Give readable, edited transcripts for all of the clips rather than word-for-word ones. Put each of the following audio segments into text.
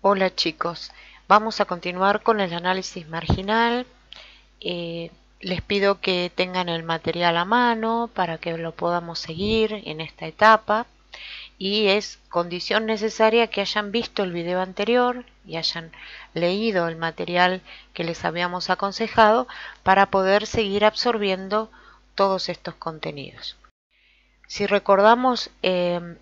Hola chicos, vamos a continuar con el análisis marginal. Les pido que tengan el material a mano para que lo podamos seguir en esta etapa y es condición necesaria que hayan visto el video anterior y hayan leído el material que les habíamos aconsejado para poder seguir absorbiendo todos estos contenidos. Si recordamos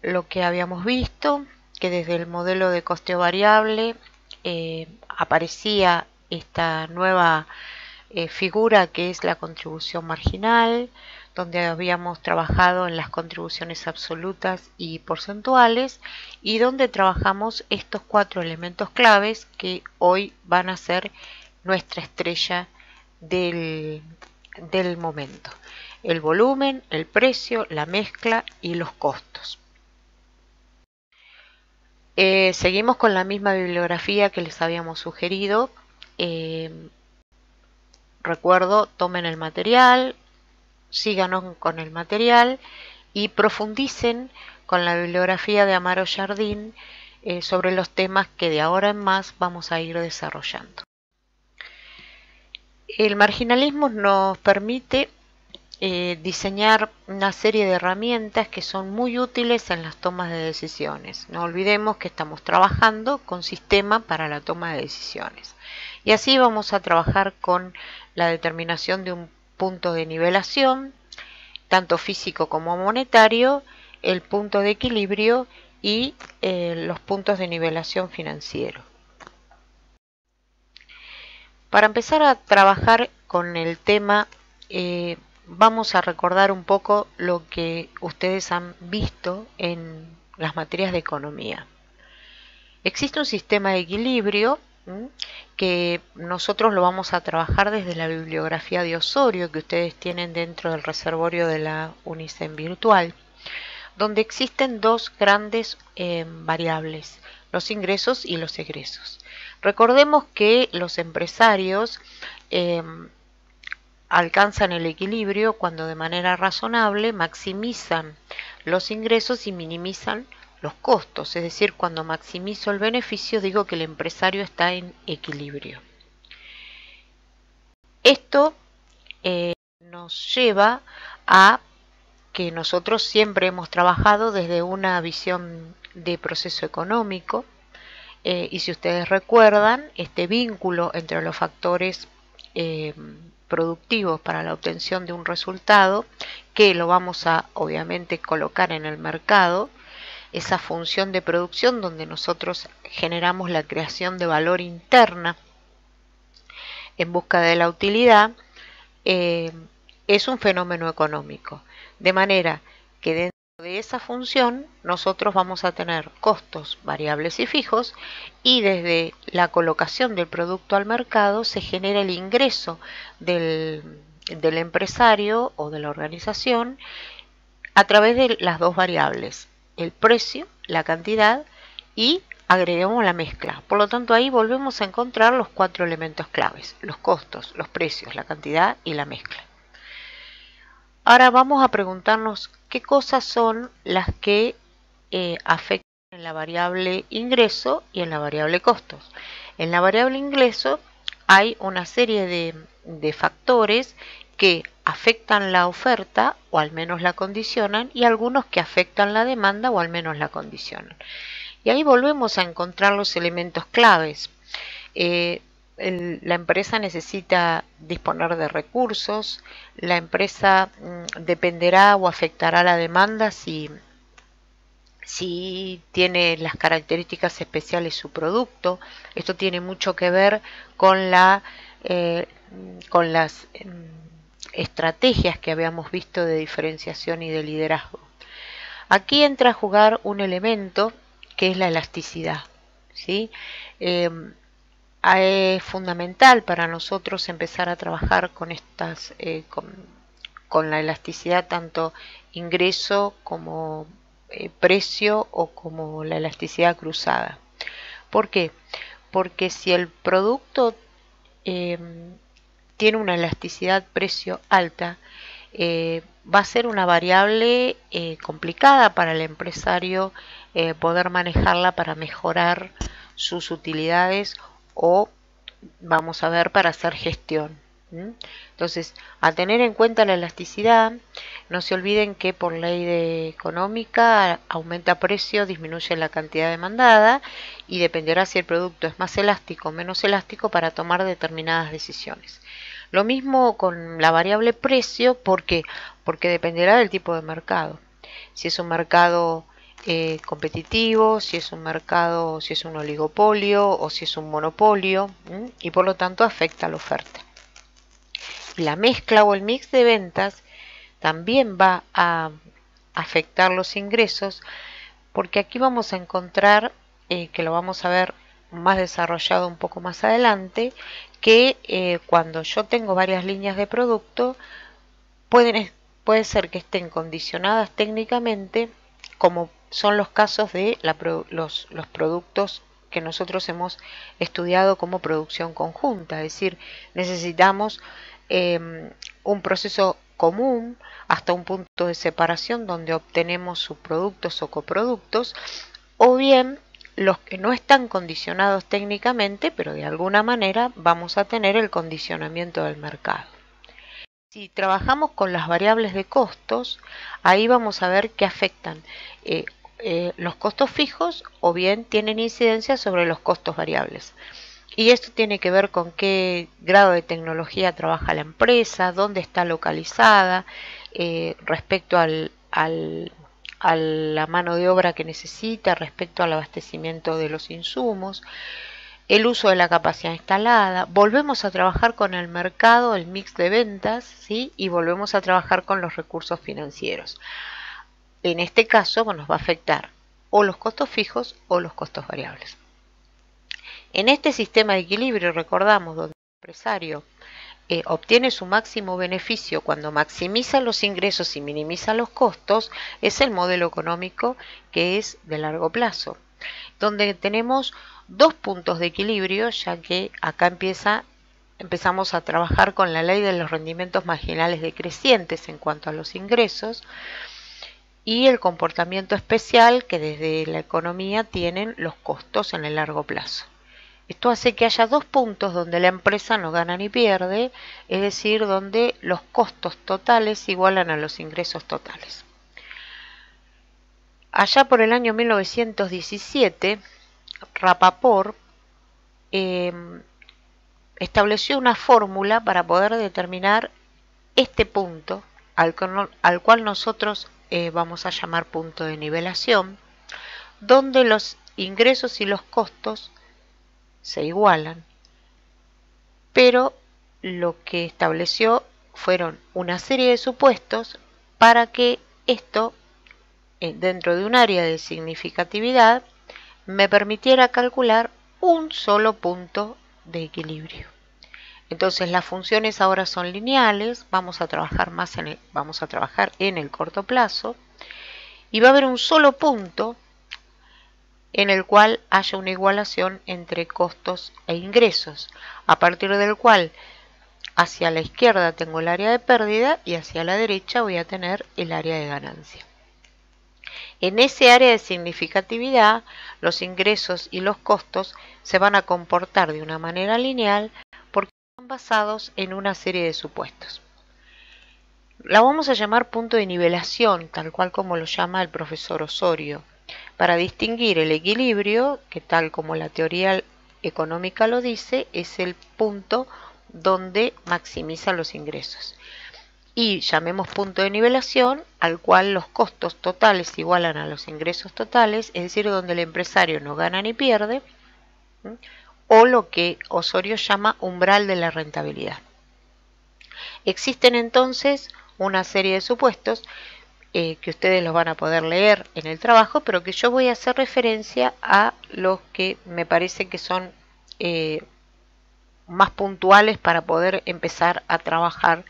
lo que habíamos visto, que desde el modelo de costeo variable aparecía esta nueva figura que es la contribución marginal, donde habíamos trabajado en las contribuciones absolutas y porcentuales y donde trabajamos estos 4 elementos claves que hoy van a ser nuestra estrella del momento: el volumen, el precio, la mezcla y los costos. Seguimos con la misma bibliografía que les habíamos sugerido. Recuerdo, tomen el material, síganos con el material y profundicen con la bibliografía de Amaro Jardín sobre los temas que de ahora en más vamos a ir desarrollando. El marginalismo nos permite diseñar una serie de herramientas que son muy útiles en las tomas de decisiones. No olvidemos que estamos trabajando con sistema para la toma de decisiones. Y así vamos a trabajar con la determinación de un punto de nivelación, tanto físico como monetario, el punto de equilibrio y los puntos de nivelación financiero. Para empezar a trabajar con el tema, vamos a recordar un poco lo que ustedes han visto en las materias de economía. Existe un sistema de equilibrio que nosotros lo vamos a trabajar desde la bibliografía de Osorio que ustedes tienen dentro del reservorio de la UNICEN virtual, donde existen dos grandes variables: los ingresos y los egresos. Recordemos que los empresarios alcanzan el equilibrio cuando de manera razonable maximizan los ingresos y minimizan los costos, es decir, cuando maximizo el beneficio digo que el empresario está en equilibrio. Esto nos lleva a que nosotros siempre hemos trabajado desde una visión de proceso económico y si ustedes recuerdan, este vínculo entre los factores productivos para la obtención de un resultado, que lo vamos a obviamente colocar en el mercado, esa función de producción donde nosotros generamos la creación de valor interna en busca de la utilidad, es un fenómeno económico. De manera que dentro de esa función nosotros vamos a tener costos variables y fijos y desde la colocación del producto al mercado se genera el ingreso del empresario o de la organización a través de las dos variables: el precio, la cantidad, y agregamos la mezcla. Por lo tanto, ahí volvemos a encontrar los 4 elementos claves: los costos, los precios, la cantidad y la mezcla. Ahora vamos a preguntarnos qué cosas son las que afectan en la variable ingreso y en la variable costos. En la variable ingreso hay una serie de factores que afectan la oferta o al menos la condicionan y algunos que afectan la demanda o al menos la condicionan. Y ahí volvemos a encontrar los elementos claves. La empresa necesita disponer de recursos, la empresa dependerá o afectará la demanda si tiene las características especiales su producto. Esto tiene mucho que ver con las estrategias que habíamos visto de diferenciación y de liderazgo. Aquí entra a jugar un elemento que es la elasticidad, ¿sí? Es fundamental para nosotros empezar a trabajar con estas, con la elasticidad, tanto ingreso como precio o como la elasticidad cruzada. ¿Por qué? Porque si el producto tiene una elasticidad precio alta, va a ser una variable complicada para el empresario poder manejarla para mejorar sus utilidades o vamos a ver para hacer gestión. Entonces, a tener en cuenta la elasticidad, no se olviden que por ley de económica aumenta precio, disminuye la cantidad demandada y dependerá si el producto es más elástico o menos elástico para tomar determinadas decisiones. Lo mismo con la variable precio, ¿por qué? Porque dependerá del tipo de mercado. Si es un mercado competitivo, si es un mercado, si es un oligopolio o si es un monopolio, y por lo tanto afecta a la oferta. La mezcla o el mix de ventas también va a afectar los ingresos, porque aquí vamos a encontrar, que lo vamos a ver más desarrollado un poco más adelante, que cuando yo tengo varias líneas de producto, puede ser que estén condicionadas técnicamente, como son los casos de los productos que nosotros hemos estudiado como producción conjunta, es decir, necesitamos un proceso común hasta un punto de separación donde obtenemos subproductos o coproductos, o bien los que no están condicionados técnicamente, pero de alguna manera vamos a tener el condicionamiento del mercado. Si trabajamos con las variables de costos, ahí vamos a ver que afectan los costos fijos o bien tienen incidencia sobre los costos variables. Y esto tiene que ver con qué grado de tecnología trabaja la empresa, dónde está localizada, respecto a la mano de obra que necesita, respecto al abastecimiento de los insumos, el uso de la capacidad instalada. Volvemos a trabajar con el mercado, el mix de ventas, ¿sí? Y volvemos a trabajar con los recursos financieros. En este caso, nos va a afectar o los costos fijos o los costos variables. En este sistema de equilibrio, recordamos, donde el empresario obtiene su máximo beneficio cuando maximiza los ingresos y minimiza los costos, es el modelo económico que es de largo plazo, donde tenemos dos puntos de equilibrio, ya que acá empezamos a trabajar con la ley de los rendimientos marginales decrecientes en cuanto a los ingresos y el comportamiento especial que desde la economía tienen los costos en el largo plazo. Esto hace que haya dos puntos donde la empresa no gana ni pierde, es decir, donde los costos totales igualan a los ingresos totales. Allá por el año 1917, Rapaport estableció una fórmula para poder determinar este punto, al cual nosotros vamos a llamar punto de nivelación, donde los ingresos y los costos se igualan, pero lo que estableció fueron una serie de supuestos para que esto, dentro de un área de significatividad, me permitiera calcular un solo punto de equilibrio. Entonces las funciones ahora son lineales, vamos a trabajar en el corto plazo y va a haber un solo punto en el cual haya una igualación entre costos e ingresos, a partir del cual hacia la izquierda tengo el área de pérdida y hacia la derecha voy a tener el área de ganancia. En ese área de significatividad, los ingresos y los costos se van a comportar de una manera lineal porque están basados en una serie de supuestos. La vamos a llamar punto de nivelación, tal cual como lo llama el profesor Osorio, para distinguir el equilibrio, que tal como la teoría económica lo dice, es el punto donde maximiza los ingresos. Y llamemos punto de nivelación al cual los costos totales igualan a los ingresos totales, es decir, donde el empresario no gana ni pierde, o lo que Osorio llama umbral de la rentabilidad. Existen entonces una serie de supuestos que ustedes los van a poder leer en el trabajo, pero que yo voy a hacer referencia a los que me parece que son más puntuales para poder empezar a trabajar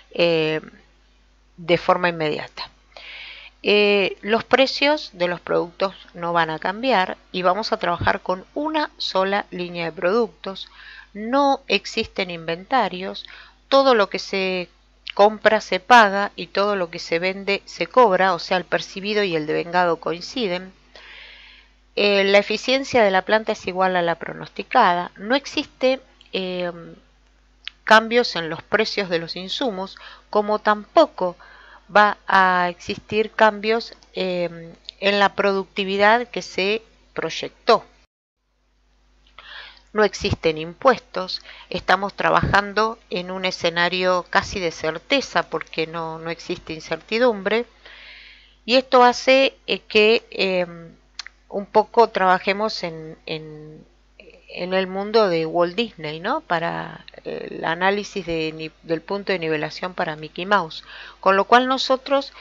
de forma inmediata. Los precios de los productos no van a cambiar y vamos a trabajar con una sola línea de productos. No existen inventarios, todo lo que se compra se paga y todo lo que se vende se cobra, o sea, el percibido y el devengado coinciden. la eficiencia de la planta es igual a la pronosticada. No existe cambios en los precios de los insumos, como tampoco va a existir cambios en la productividad que se proyectó. No existen impuestos, estamos trabajando en un escenario casi de certeza porque no existe incertidumbre, y esto hace que un poco trabajemos en el mundo de Walt Disney, ¿no? Para el análisis del punto de nivelación para Mickey Mouse, con lo cual nosotros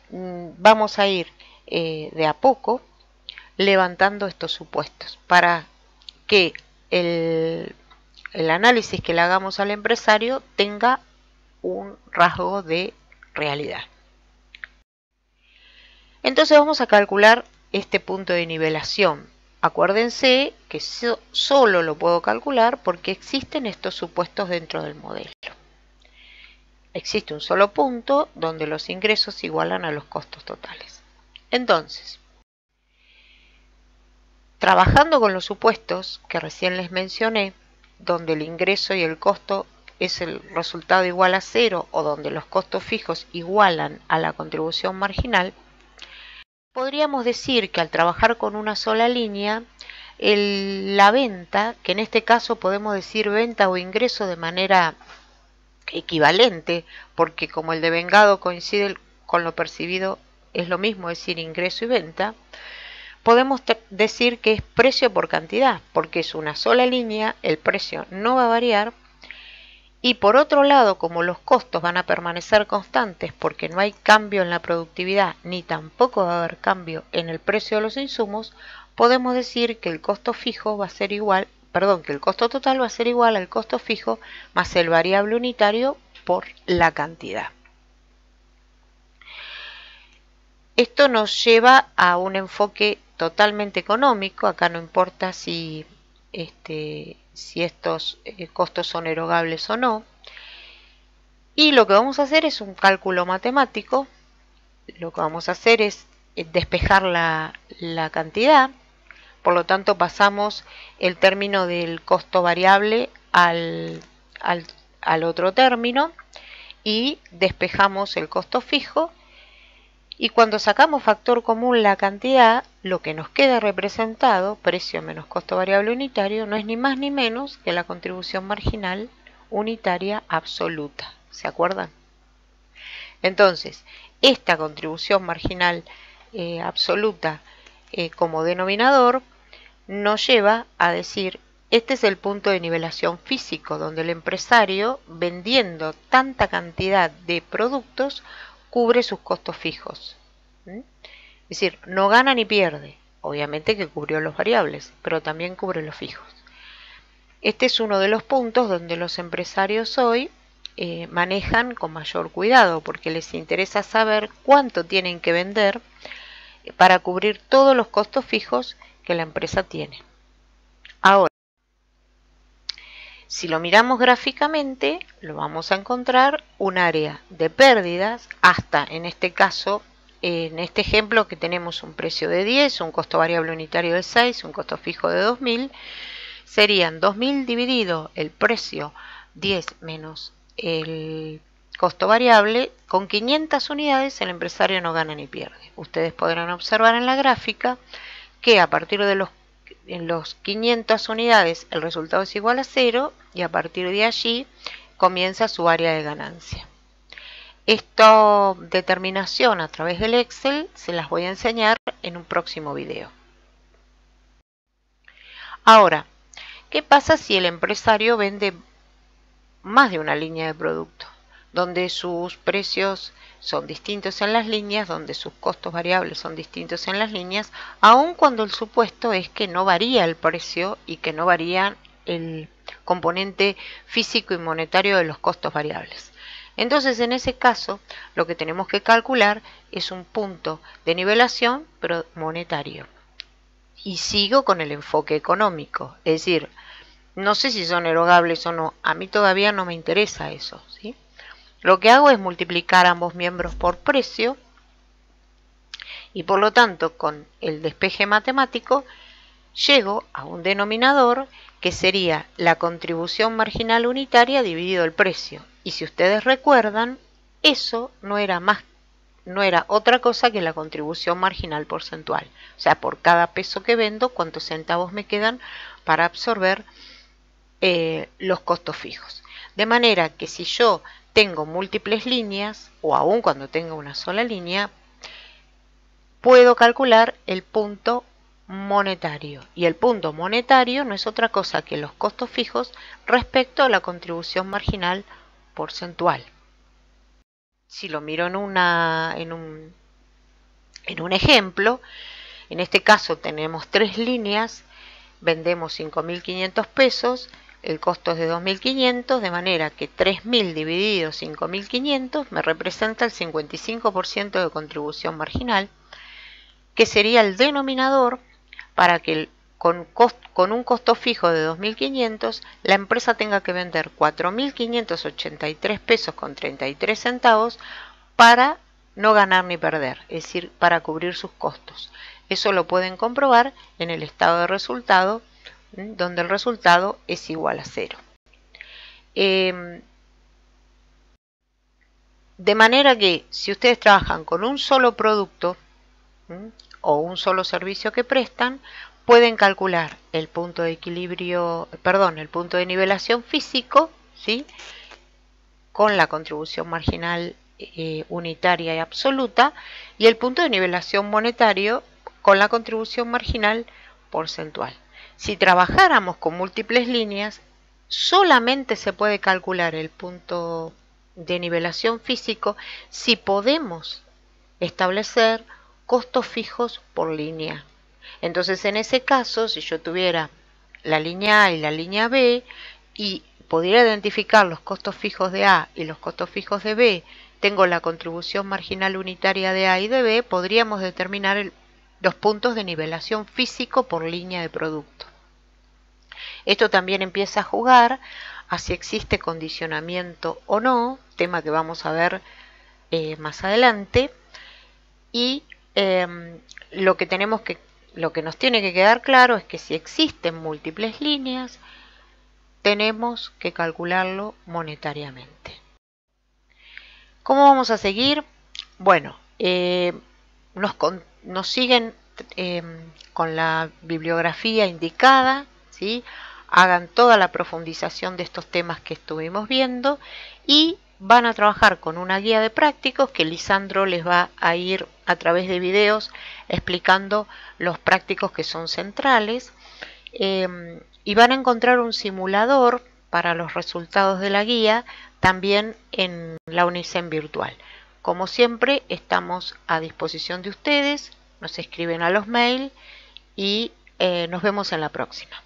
vamos a ir de a poco levantando estos supuestos para que el análisis que le hagamos al empresario tenga un rasgo de realidad. Entonces vamos a calcular este punto de nivelación. Acuérdense que solo lo puedo calcular porque existen estos supuestos dentro del modelo. Existe un solo punto donde los ingresos igualan a los costos totales. Entonces, trabajando con los supuestos que recién les mencioné, donde el ingreso y el costo es el resultado igual a 0 o donde los costos fijos igualan a la contribución marginal, podríamos decir que al trabajar con una sola línea, la venta, que en este caso podemos decir venta o ingreso de manera equivalente, porque como el devengado coincide con lo percibido, es lo mismo decir ingreso y venta, podemos decir que es precio por cantidad, porque es una sola línea, el precio no va a variar, y por otro lado, como los costos van a permanecer constantes porque no hay cambio en la productividad, ni tampoco va a haber cambio en el precio de los insumos, podemos decir que el costo fijo va a ser igual, que el costo total va a ser igual al costo fijo más el variable unitario por la cantidad. Esto nos lleva a un enfoque totalmente económico. Acá no importa si estos costos son erogables o no. Y lo que vamos a hacer es un cálculo matemático. Lo que vamos a hacer es despejar la cantidad. Por lo tanto, pasamos el término del costo variable al otro término y despejamos el costo fijo. Y cuando sacamos factor común la cantidad, lo que nos queda representado, precio menos costo variable unitario, no es ni más ni menos que la contribución marginal unitaria absoluta. ¿Se acuerdan? Entonces, esta contribución marginal absoluta como denominador nos lleva a decir, este es el punto de nivelación físico, donde el empresario, vendiendo tanta cantidad de productos, cubre sus costos fijos. Es decir, no gana ni pierde. Obviamente que cubrió los variables, pero también cubre los fijos. Este es uno de los puntos donde los empresarios hoy manejan con mayor cuidado, porque les interesa saber cuánto tienen que vender para cubrir todos los costos fijos que la empresa tiene. Ahora, si lo miramos gráficamente, lo vamos a encontrar un área de pérdidas hasta, en este caso, en este ejemplo que tenemos un precio de 10, un costo variable unitario de 6, un costo fijo de 2.000, serían 2.000 dividido el precio 10 menos el costo variable, con 500 unidades el empresario no gana ni pierde. Ustedes podrán observar en la gráfica que a partir de los 500 unidades el resultado es igual a 0 y a partir de allí comienza su área de ganancia. Esta determinación a través del Excel se las voy a enseñar en un próximo video. Ahora, ¿qué pasa si el empresario vende más de una línea de producto, donde sus precios son distintos en las líneas, donde sus costos variables son distintos en las líneas, aun cuando el supuesto es que no varía el precio y que no varía el componente físico y monetario de los costos variables? Entonces, en ese caso, lo que tenemos que calcular es un punto de nivelación, pero monetario. Y sigo con el enfoque económico, es decir, no sé si son erogables o no, a mí todavía no me interesa eso, ¿sí? Lo que hago es multiplicar ambos miembros por precio y por lo tanto con el despeje matemático llego a un denominador que sería la contribución marginal unitaria dividido el precio. Y si ustedes recuerdan, eso no era otra cosa que la contribución marginal porcentual. O sea, por cada peso que vendo, cuántos centavos me quedan para absorber los costos fijos. De manera que si yo tengo múltiples líneas, o aún cuando tengo una sola línea, puedo calcular el punto monetario. Y el punto monetario no es otra cosa que los costos fijos respecto a la contribución marginal porcentual. Si lo miro en un ejemplo, en este caso tenemos 3 líneas, vendemos 5.500 pesos, el costo es de 2.500, de manera que 3.000 dividido 5.500 me representa el 55% de contribución marginal, que sería el denominador para que con un costo fijo de 2.500 la empresa tenga que vender 4.583 pesos con 33 centavos para no ganar ni perder, es decir, para cubrir sus costos. Eso lo pueden comprobar en el estado de resultado, donde el resultado es igual a 0. De manera que si ustedes trabajan con un solo producto o un solo servicio que prestan, pueden calcular el punto de equilibrio, el punto de nivelación físico, ¿sí?, con la contribución marginal unitaria y absoluta, y el punto de nivelación monetario con la contribución marginal porcentual. Si trabajáramos con múltiples líneas, solamente se puede calcular el punto de nivelación físico si podemos establecer costos fijos por línea. Entonces, en ese caso, si yo tuviera la línea A y la línea B y pudiera identificar los costos fijos de A y los costos fijos de B, tengo la contribución marginal unitaria de A y de B, podríamos determinar los puntos de nivelación físico por línea de producto. Esto también empieza a jugar a si existe condicionamiento o no, tema que vamos a ver más adelante, y lo que nos tiene que quedar claro es que si existen múltiples líneas, tenemos que calcularlo monetariamente. ¿Cómo vamos a seguir? Bueno, nos siguen con la bibliografía indicada, ¿sí? Hagan toda la profundización de estos temas que estuvimos viendo y van a trabajar con una guía de prácticos que Lisandro les va a ir a través de videos explicando los prácticos que son centrales, y van a encontrar un simulador para los resultados de la guía también en la Unicen virtual. Como siempre, estamos a disposición de ustedes, nos escriben a los mails y nos vemos en la próxima.